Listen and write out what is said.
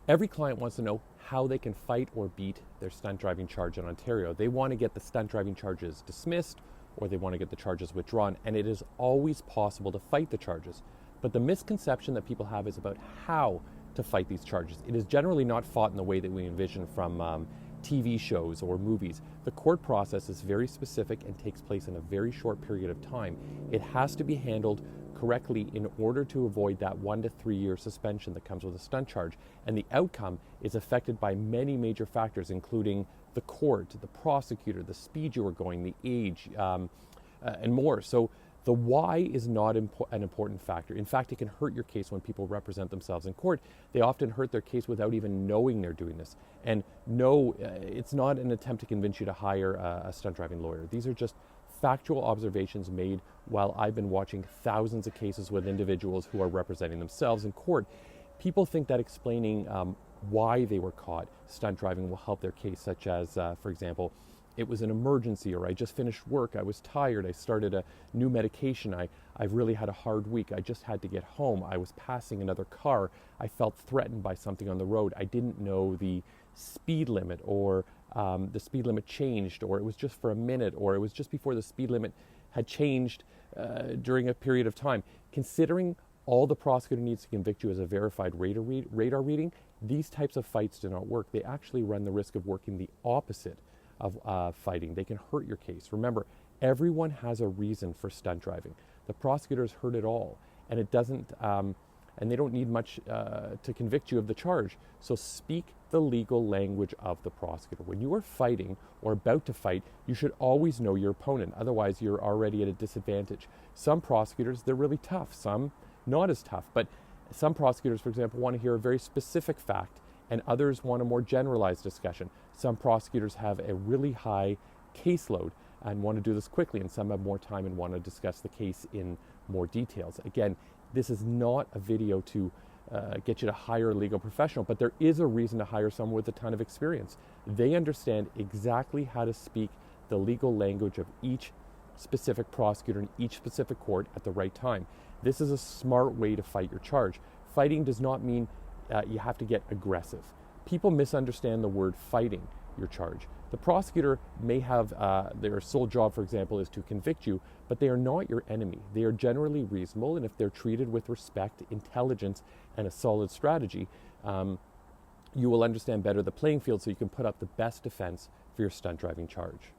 Every client wants to know how they can fight or beat their stunt driving charge in Ontario. They want to get the stunt driving charges dismissed, or they want to get the charges withdrawn, and it is always possible to fight the charges. But the misconception that people have is about how to fight these charges. It is generally not fought in the way that we envision from TV shows or movies. The court process is very specific and takes place in a very short period of time. It has to be handled correctly in order to avoid that 1 to 3 year suspension that comes with a stunt charge. And the outcome is affected by many major factors, including the court, the prosecutor, the speed you are going, the age, and more. So the why is not an important factor. In fact, it can hurt your case when people represent themselves in court. They often hurt their case without even knowing they're doing this. And no, it's not an attempt to convince you to hire a stunt driving lawyer. These are just factual observations made while I've been watching thousands of cases with individuals who are representing themselves in court. People think that explaining why they were caught stunt driving will help their case, such as, for example, it was an emergency, or I just finished work, I was tired, I started a new medication, I've really had a hard week, I just had to get home, I was passing another car, I felt threatened by something on the road, I didn't know the speed limit, or the speed limit changed, or it was just for a minute, or it was just before the speed limit had changed during a period of time. Considering all the prosecutor needs to convict you as a verified radar reading, these types of fights do not work. They actually run the risk of working the opposite of fighting. They can hurt your case. Remember, everyone has a reason for stunt driving. The prosecutors heard it all, and it doesn't, and they don't need much to convict you of the charge. So speak the legal language of the prosecutor. When you are fighting or about to fight, you should always know your opponent. Otherwise, you're already at a disadvantage. Some prosecutors, they're really tough. Some not as tough. But some prosecutors, for example, want to hear a very specific fact, and others want a more generalized discussion. Some prosecutors have a really high caseload and want to do this quickly, and some have more time and want to discuss the case in more details. Again, this is not a video to get you to hire a legal professional, but there is a reason to hire someone with a ton of experience. They understand exactly how to speak the legal language of each specific prosecutor in each specific court at the right time. This is a smart way to fight your charge. Fighting does not mean you have to get aggressive. People misunderstand the word fighting your charge. The prosecutor may have their sole job, for example, is to convict you, but they are not your enemy. They are generally reasonable, and if they're treated with respect, intelligence, and a solid strategy, you will understand better the playing field so you can put up the best defense for your stunt driving charge.